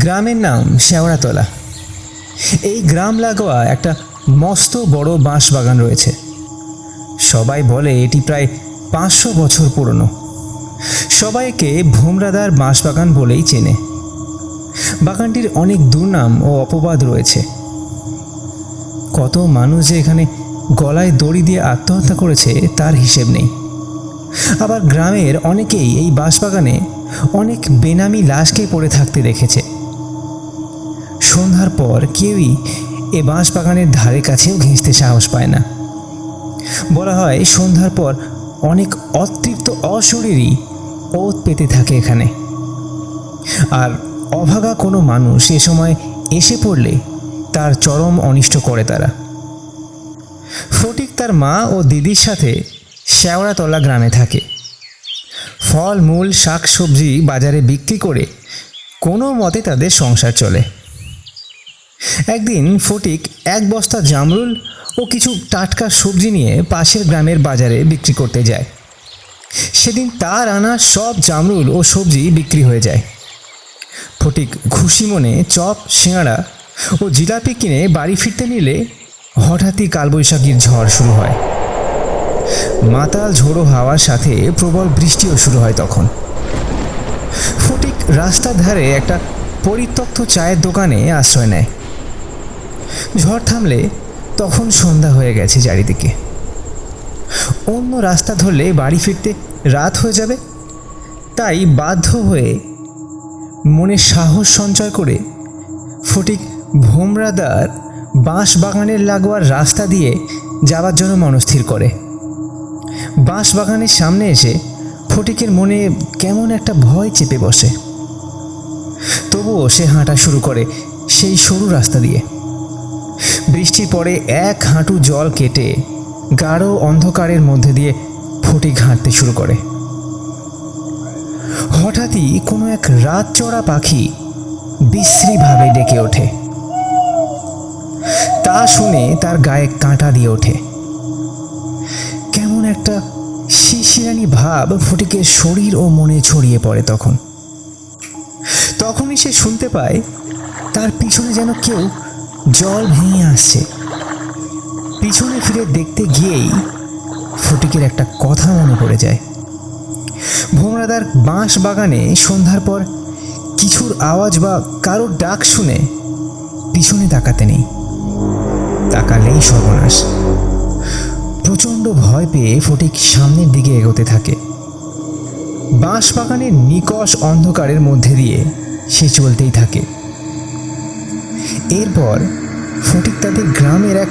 গ্রামের নাম শেওড়াতলা। এই গ্রাম লাগোয়া একটা মস্ত বড় বাঁশ বাগান রয়েছে। সবাই বলে এটি প্রায় 500 বছর পুরনো। সবাইকে ভোমরাদার বাঁশবাগান বলেই চেনে। বাগানটির অনেক দুর্নাম ও অপবাদ রয়েছে। কত মানুষ যে এখানে গলায় দড়ি দিয়ে আত্মহত্যা করেছে তার হিসেব নেই। আবার গ্রামের অনেকেই এই বাঁশবাগানে অনেক বেনামি লাশকে পড়ে থাকতে দেখেছে। সন্ধ্যার পর কেউই এ বাঁশবাগানের ধারে কাছেও ঘেঁষতে সাহস পায় না। বলা হয় সন্ধ্যার পর অনেক অতৃপ্ত অশরীরই ওত পেতে থাকে এখানে, আর অভাগা কোনো মানুষ এ সময় এসে পড়লে তার চরম অনিষ্ট করে তারা। ফটিক তার মা ও দিদির সাথে শেওড়াতলা গ্রামে থাকে। ফল মূল শাক সবজি বাজারে বিক্রি করে কোনো মতে তাদের সংসার চলে। একদিন ফটিক এক বস্তা জামরুল ও কিছু টাটকা সবজি নিয়ে পাশের গ্রামের বাজারে বিক্রি করতে যায়। সেদিন তার আনা সব জামরুল ও সবজি বিক্রি হয়ে যায়। ফটিক খুশি মনে চপ, সিঙাড়া ও জিলাপি কিনে বাড়ি ফিরতে নিলে হঠাৎই কালবৈশাখীর ঝড় শুরু হয়। মাতাল ঝোড়ো হাওয়ার সাথে প্রবল বৃষ্টিও শুরু হয় তখন। ফটিক রাস্তার ধারে একটা পরিত্যক্ত চায়ের দোকানে আশ্রয় নেয়। ঝড় থামলে তখন সন্ধ্যা হয়ে গেছে চারিদিকে। অন্য রাস্তা ধরলে বাড়ি ফিরতে রাত হয়ে যাবে, তাই বাধ্য হয়ে মনে সাহস সঞ্চয় করে ফটিক ভোমরাদার বাঁশ বাগানের লাগোয়ার রাস্তা দিয়ে যাওয়ার জন্য মনস্থির করে। বাঁশ বাগানের সামনে এসে ফটিকের মনে কেমন একটা ভয় চেপে বসে। তবুও সে হাঁটা শুরু করে সেই সরু রাস্তা দিয়ে। বৃষ্টির পরে এক হাঁটু জল কেটে গাঢ় অন্ধকারের মধ্যে দিয়ে ফটিক হাঁটতে শুরু করে। হঠাৎই কোনো এক রাত চড়া পাখি বিশ্রীভাবে ডেকে ওঠে। তা শুনে তার গায়ে কাঁটা দিয়ে ওঠে। কেমন একটা শিশিরানি ভাব ফটিকের শরীর ও মনে ছড়িয়ে পড়ে। তখনই সে শুনতে পায় তার পিছনে যেন কেউ জল ভেঙে আসছে। পিছনে ফিরে দেখতে গিয়েই ফটিকের একটা কথা মনে পড়ে যায়। ভোমরাদার বাঁশ বাগানে সন্ধ্যার পর কিছুর আওয়াজ বা কারোর ডাক শুনে পিছনে তাকাতে নেই, তাকালেই সর্বনাশ। প্রচণ্ড ভয় পেয়ে ফটিক সামনের দিকে এগোতে থাকে। বাঁশ বাগানের নিকষ অন্ধকারের মধ্যে দিয়ে সে চলতেই থাকে। এরপর ফটিক তাদের গ্রামের এক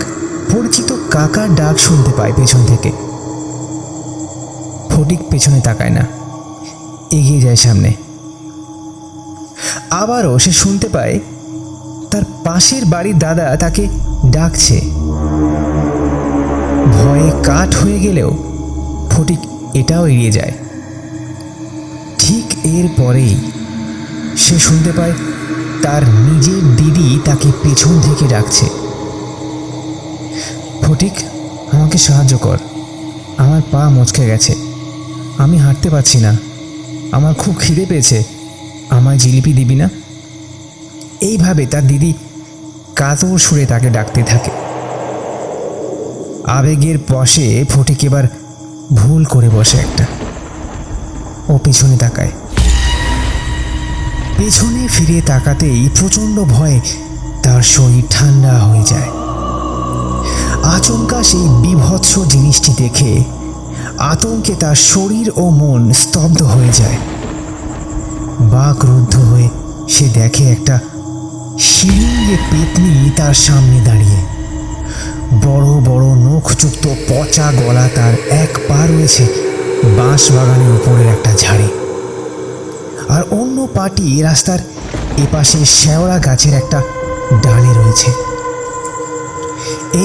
পরিচিত কাকার ডাক শুনতে পায় পেছন থেকে। ফটিক পেছনে তাকায় না, এগিয়ে যায় সামনে। আবারও সে শুনতে পায় তার পাশের বাড়ির দাদা তাকে ডাকছে। ভয়ে কাঠ হয়ে গেলেও ফটিক এটাও এড়িয়ে যায়। ঠিক এর পরেই সে শুনতে পায় তার নিজের দিদি তাকে পেছন থেকে ডাকছে। ফটিক, আমাকে সাহায্য কর, আমার পা মচকে গেছে, আমি হাঁটতে পারছি না, আমার খুব খিদে পেয়েছে, আমায় জিলিপি দিবি না? এইভাবে তার দিদি কাতর সুরে তাকে ডাকতে থাকে। আবেগের বশে ফটিক এবার ভুল করে বসে একটা। ও পিছনে তাকায়। পেছনে ফিরে তাকাতেই প্রচণ্ড ভয়ে তার শরীর ঠান্ডা হয়ে যায়। আচমকা সেই বিভৎস জিনিসটি দেখে আতঙ্কে তার শরীর ও মন স্তব্ধ হয়ে যায়। বাকরুদ্ধ হয়ে সে দেখে একটা শিরিঙ্গে পেতনি তার সামনে দাঁড়িয়ে। বড় বড় নখযুক্ত পচা গলা, তার এক পা রয়েছে বাঁশ বাগানের উপরের একটা ঝাড়ে, আর অন্য পাটি রাস্তার এপাশে শেওড়া গাছের একটা ডালে রয়েছে।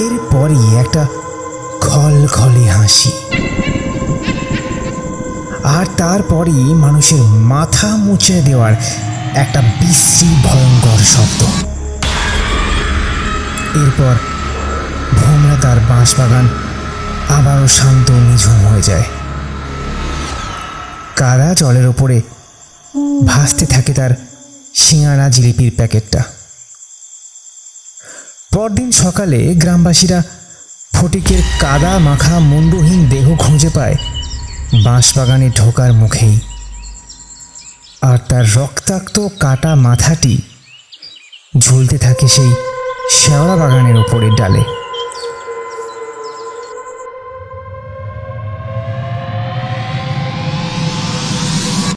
এরপরই একটা খলখলে হাসি, আর তারপরই মানুষের মাথা মুছে দেওয়ার একটা বিশ্রী ভয়ঙ্কর শব্দ। এরপর ভোমরাদার বাঁশবাগান আবারও শান্ত নিঝুম হয়ে যায়। কাদা জলের ওপরে ভাসতে থাকে তার সিঙাড়া জিলিপির প্যাকেটটা। পরদিন সকালে গ্রামবাসীরা ফটিকের কাদা মাখা মুন্ডহীন দেহ খুঁজে পায় বাঁশবাগানে ঢোকার মুখেই, আর তার রক্তাক্ত কাটা মাথাটি ঝুলতে থাকে সেই শেওড়া বাগানের ওপরের ডালে।